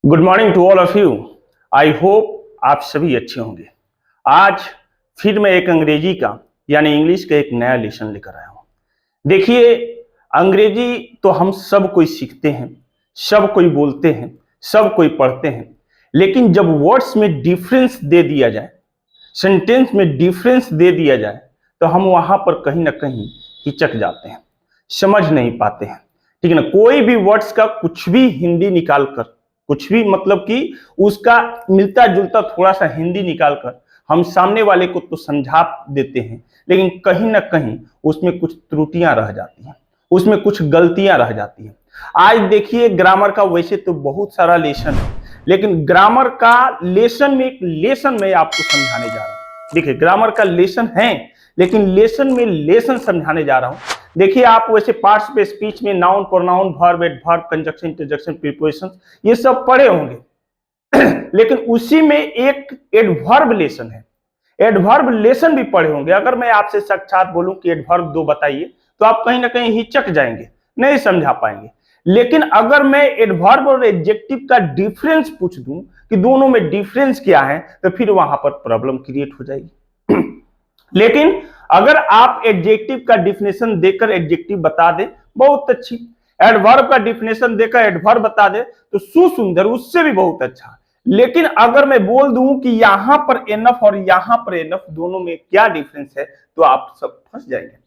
Good morning to all of you. I hope आप सभी अच्छे होंगे। आज फिर मैं एक अंग्रेजी का यानी इंग्लिश का एक नया लेसन लेकर आया हूँ। देखिए, अंग्रेजी तो हम सब कोई सीखते हैं, सब कोई बोलते हैं, सब कोई पढ़ते हैं, लेकिन जब वर्ड्स में डिफरेंस दे दिया जाए, सेंटेंस में डिफरेंस दे दिया जाए, तो हम वहां पर कहीं ना कहीं हिचक जाते हैं, समझ नहीं पाते हैं। ठीक है ना। कोई भी वर्ड्स का कुछ भी हिंदी निकाल कर, कुछ भी मतलब कि उसका मिलता जुलता थोड़ा सा हिंदी निकाल कर हम सामने वाले को तो समझा देते हैं, लेकिन कहीं ना कहीं उसमें कुछ त्रुटियां रह जाती हैं, उसमें कुछ गलतियां रह जाती हैं। आज देखिए, ग्रामर का वैसे तो बहुत सारा लेसन है, लेकिन ग्रामर का लेसन में एक लेसन मैं आपको समझाने जा रहा हूं। देखिए, ग्रामर का लेसन है, लेकिन लेसन में लेसन समझाने जा रहा हूं। देखिए, आप वैसे पार्ट्स पे स्पीच में noun, pronoun, verb, adverb, conjunction, interjection, preposition ये सब पढ़े होंगे। लेकिन उसी में एक एडवर्ब लेसन है, एडवर्ब लेसन भी पढ़े होंगे। अगर मैं आपसे साक्षात बोलूं कि एडवर्ब दो बताइए, तो आप कहीं ना कहीं हिचक जाएंगे, नहीं समझा पाएंगे। लेकिन अगर मैं एडवर्ब और एडजेक्टिव का डिफरेंस पूछ दूं कि दोनों में डिफरेंस क्या है, तो फिर वहां पर प्रॉब्लम क्रिएट हो जाएगी। लेकिन अगर आप एडजेक्टिव का डिफिनेशन देकर एडजेक्टिव बता दें, बहुत अच्छी। एडवर्ब का डिफिनेशन देकर एडवर्ब बता दे तो सुसुंदर, उससे भी बहुत अच्छा। लेकिन अगर मैं बोल दूं कि यहां पर एनफ और यहां पर एनफ दोनों में क्या डिफरेंस है, तो आप सब फंस जाएंगे।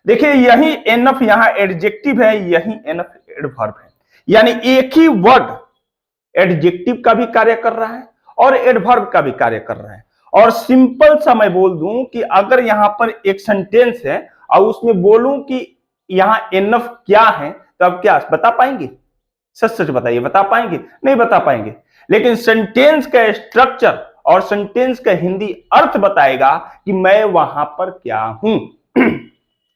देखिए, यही एनफ यहां एडजेक्टिव है, यही एनफ एडवर्ब है। यानी एक ही वर्ड एडजेक्टिव का भी कार्य कर रहा है और एडवर्ब का भी कार्य कर रहा है। और सिंपल सा मैं बोल दूं कि अगर यहां पर एक सेंटेंस है और उसमें बोलूं कि यहां एनफ क्या है, तो आप क्या बता पाएंगे? सच सच बताइए, बता पाएंगे? नहीं बता पाएंगे। लेकिन सेंटेंस का स्ट्रक्चर और सेंटेंस का हिंदी अर्थ बताएगा कि मैं वहां पर क्या हूं।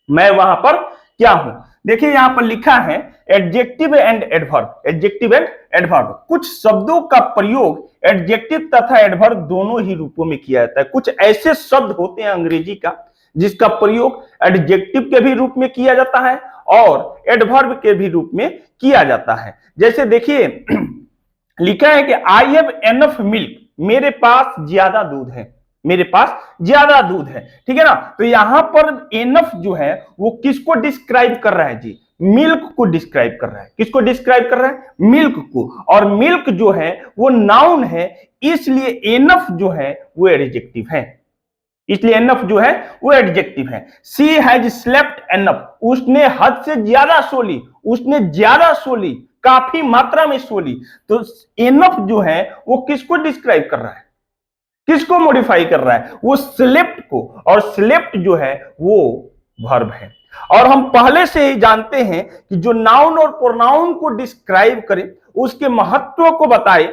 मैं वहां पर क्या हूं। देखिए, यहां पर लिखा है adjective and adverb, adjective and adverb. कुछ शब्दों का प्रयोग एडजेक्टिव तथा एडवर्ब दोनों ही रूपों में किया जाता है। कुछ ऐसे शब्द होते हैं अंग्रेजी का जिसका प्रयोग एडजेक्टिव के भी रूप में किया जाता है और एडवर्ब के भी रूप में किया जाता है। जैसे देखिए, लिखा है कि आई हैव एनफ मिल्क, मेरे पास ज्यादा दूध है, मेरे पास ज्यादा दूध है। ठीक है ना। तो यहां पर एनफ जो है वो किसको डिस्क्राइब कर रहा है जी? मिल्क को डिस्क्राइब कर रहा है। किसको डिस्क्राइब कर रहा है? मिल्क को। और मिल्क जो है वो नाउन है, इसलिए एनफ जो है वो एडजेक्टिव है, इसलिए एनफ जो है वो एडजेक्टिव है। शी हैज स्लेप्ट एनफ, उसने हद से ज्यादा सो ली, उसने ज्यादा सो ली, काफी मात्रा में सो ली। तो एनफ जो है वो किसको डिस्क्राइब कर रहा है, किसको मॉडिफाई कर रहा है? वो स्लेप्ट को। और स्लेप्ट जो है वो वर्ब है। और हम पहले से ही जानते हैं कि जो नाउन और प्रोनाउन को डिस्क्राइब करे, उसके महत्व को बताए,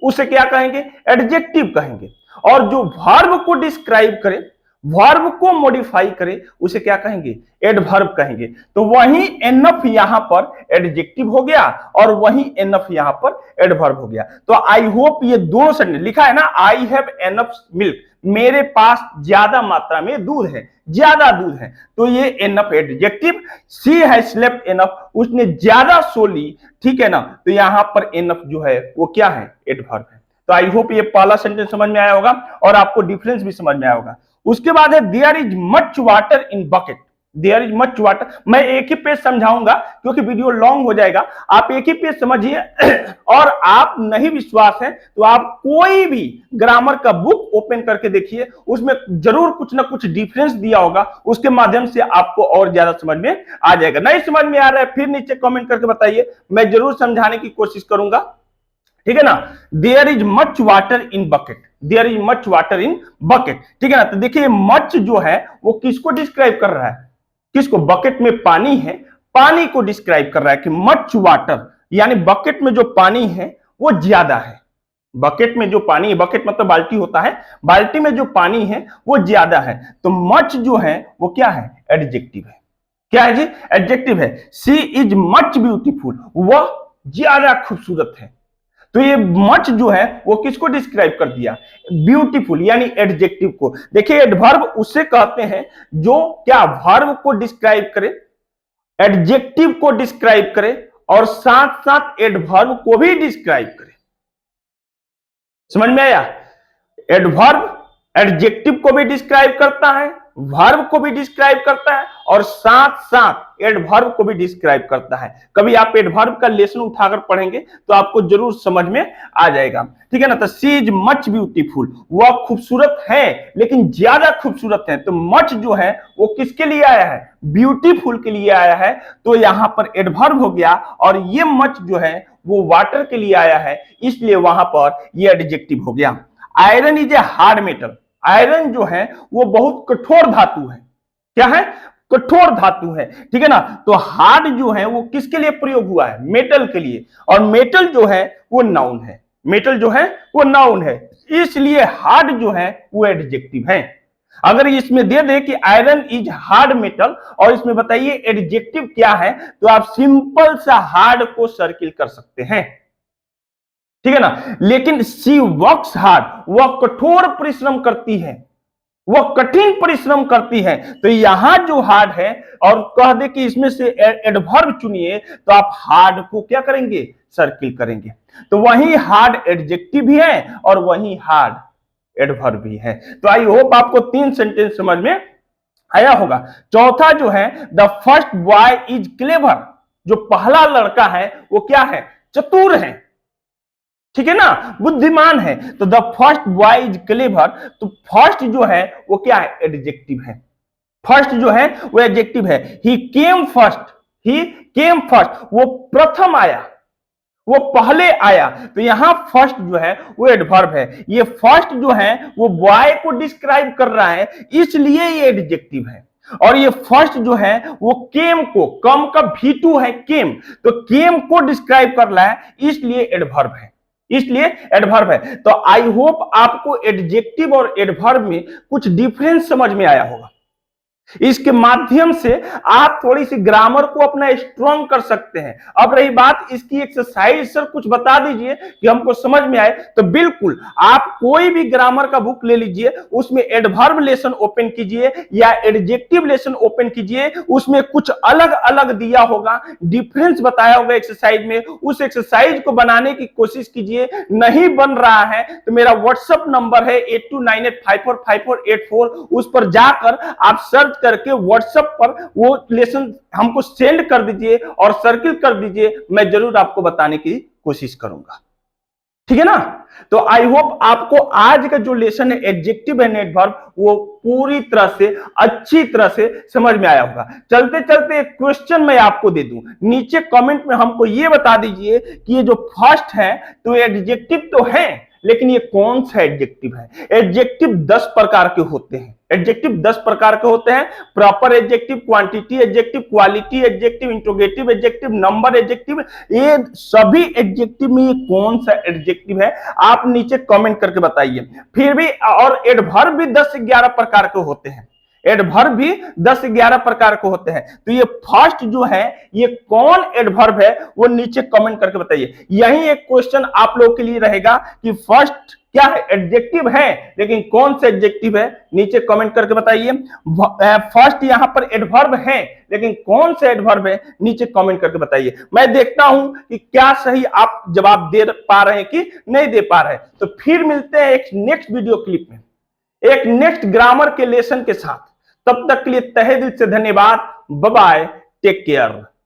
उसे क्या कहेंगे? एडजेक्टिव कहेंगे। और जो वर्ब को डिस्क्राइब करे, वर्ब को मॉडिफाई करे, उसे क्या कहेंगे? एडवर्ब कहेंगे। तो वही एनफ यहां पर एडजेक्टिव हो गया और वही एनफ यहां पर एडवर्ब हो गया। तो आई होप ये दोनों सेंटेंस लिखा है ना, आई हैव एनफ मिल्क, मेरे पास ज्यादा मात्रा में दूध है, ज्यादा दूध है, तो ये enough adjective. She has slept enough, उसने ज्यादा सो ली। ठीक है ना। तो यहां पर एनफ जो है वो क्या है? एडवर्ब है। तो आई होप ये पहला सेंटेंस समझ में आया होगा और आपको डिफरेंस भी समझ में आया होगा। उसके बाद है there is much water in bucket, there is much water. मैं एक ही पेज समझाऊंगा क्योंकि वीडियो लॉन्ग हो जाएगा, आप एक ही पेज समझिए। और आप नहीं विश्वास है तो आप कोई भी ग्रामर का बुक ओपन करके देखिए, उसमें जरूर कुछ ना कुछ डिफरेंस दिया होगा, उसके माध्यम से आपको और ज्यादा समझ में आ जाएगा। नहीं समझ में आ रहा है फिर नीचे कमेंट करके बताइए, मैं जरूर समझाने की कोशिश करूंगा। ठीक है ना। There is much water in bucket, there is much water in bucket. ठीक है ना। तो देखिए, मच जो है वो किसको डिस्क्राइब कर रहा है? किसको? बकेट में पानी है, पानी को डिस्क्राइब कर रहा है कि मच वाटर, यानी बकेट में जो पानी है वो ज्यादा है। बकेट में जो पानी है, बकेट मतलब बाल्टी होता है, बाल्टी में जो पानी है वो ज्यादा है। तो मच जो है वो क्या है? एडजेक्टिव है। क्या है जी? एडजेक्टिव है। शी इज मच ब्यूटीफुल, वह ज्यादा खूबसूरत है। तो ये मच जो है वो किसको डिस्क्राइब कर दिया? ब्यूटीफुल यानी एडजेक्टिव को। देखिए, एडवर्ब उसे कहते हैं जो क्या वर्ब को डिस्क्राइब करे, एडजेक्टिव को डिस्क्राइब करे और साथ साथ एडवर्ब को भी डिस्क्राइब करे। समझ में आया? एडवर्ब एडजेक्टिव को भी डिस्क्राइब करता है, वर्ब को भी डिस्क्राइब करता है और साथ साथ एडवर्ब को भी डिस्क्राइब करता है। कभी आप एडवर्ब का लेसन उठाकर पढ़ेंगे तो आपको जरूर समझ में आ जाएगा, ठीक है ना। तो शी इज मच ब्यूटीफुल, वह खूबसूरत है लेकिन ज्यादा खूबसूरत है। तो मच जो है वो किसके लिए आया है? ब्यूटीफुल के लिए आया है। तो यहां पर एडवर्ब हो गया और ये मच जो है वो वाटर के लिए आया है, इसलिए वहां पर ये एडजेक्टिव हो गया। Iron is a hard metal, iron जो है वो बहुत कठोर धातु है। क्या है? कठोर धातु है, ठीक है ना। तो हार्ड जो है वो किसके लिए प्रयोग हुआ है? मेटल के लिए, और मेटल जो है वो नाउन है, मेटल जो है वो नाउन है, इसलिए हार्ड जो है वो एडजेक्टिव है। अगर इसमें दे दे कि आयरन इज हार्ड मेटल और इसमें बताइए एडजेक्टिव क्या है, तो आप सिंपल सा हार्ड को सर्किल कर सकते हैं, ठीक है ना। लेकिन शी वर्क्स हार्ड, वह कठोर परिश्रम करती है, वह कठिन परिश्रम करती है। तो यहां जो हार्ड है और कह दे कि इसमें से एडवर्ब चुनिए, तो आप हार्ड को क्या करेंगे? सर्किल करेंगे। तो वही हार्ड एडजेक्टिव भी है और वही हार्ड एडवर्ब भी है। तो आई होप आपको 3 सेंटेंस समझ में आया होगा। चौथा जो है, the first boy is clever, जो पहला लड़का है वो क्या है? चतुर है, ठीक है ना, बुद्धिमान है। तो the first boy is clever, तो फर्स्ट जो है वो क्या है? एडजेक्टिव है। फर्स्ट जो है वो एडजेक्टिव है। ही केम फर्स्ट, ही केम फर्स्ट, वो प्रथम आया, वो पहले आया। तो यहां फर्स्ट जो है वो एडवर्ब है। ये फर्स्ट जो है वो बॉय को डिस्क्राइब कर रहा है, इसलिए ये एडजेक्टिव है। और ये फर्स्ट जो है वो केम को, कम का V2 है केम, तो केम को डिस्क्राइब कर रहा है, इसलिए एडवर्ब है, इसलिए एडवर्ब है। तो आई होप आपको एडजेक्टिव और एडवर्ब में कुछ डिफरेंस समझ में आया होगा। इसके माध्यम से आप थोड़ी सी ग्रामर को अपना स्ट्रॉन्ग कर सकते हैं। अब रही बात इसकी एक्सरसाइज, सर कुछ बता दीजिए कि हमको समझ में आए, तो बिल्कुल आप कोई भी ग्रामर का बुक ले लीजिए, उसमें एडवर्ब लेसन ओपन कीजिए या एडजेक्टिव लेसन ओपन कीजिए, उसमें कुछ अलग अलग दिया होगा, डिफरेंस बताया होगा एक्सरसाइज में। उस एक्सरसाइज को बनाने की कोशिश कीजिए। नहीं बन रहा है तो मेरा व्हाट्सएप नंबर है 8298545484, उस पर जाकर आप सर्च करके व्हाट्सएप पर वो लेसन हमको सेंड कर दीजिए और सर्किल कर दीजिए, मैं जरूर आपको बताने की कोशिश करूंगा, ठीक है ना। तो आई होप आपको आज का जो लेसन है एडजेक्टिव एंड एडवर्ब वो पूरी तरह से अच्छी तरह से समझ में आया होगा। चलते चलते एक क्वेश्चन मैं आपको दे दूं, नीचे कमेंट में हमको ये बता दीजिए कि ये जो फर्स्ट है तो एडजेक्टिव तो है, लेकिन ये कौन सा एडजेक्टिव है? एडजेक्टिव 10 प्रकार के होते हैं, एडजेक्टिव 10 प्रकार के होते हैं। Proper adjective, quantity adjective, quality adjective, interrogative adjective, number adjective, ये सभी एडजेक्टिव में ये कौन सा एडजेक्टिव है? आप नीचे कमेंट करके बताइए। फिर भी और एडवर्ब भी 10 से 11 प्रकार के होते हैं, एडवर्ब भी 10 से 11 प्रकार के होते हैं। तो ये फर्स्ट जो है ये कौन एडवर्ब है वो नीचे कमेंट करके बताइए। यही एक क्वेश्चन आप लोगों के लिए रहेगा कि फर्स्ट क्या है? एडजेक्टिव है, लेकिन कौन सा एडजेक्टिव है? नीचे कमेंट करके बताइए। फर्स्ट यहां पर एडवर्ब है, लेकिन कौन सा एडवर्ब है? नीचे कमेंट करके बताइए। मैं देखता हूं कि क्या सही आप जवाब दे पा रहे हैं कि नहीं दे पा रहे हैं। तो फिर मिलते हैं एक नेक्स्ट वीडियो क्लिप में, एक नेक्स्ट ग्रामर के लेसन के साथ। तब तक के लिए तहे दिल से धन्यवाद। Bye bye, take care.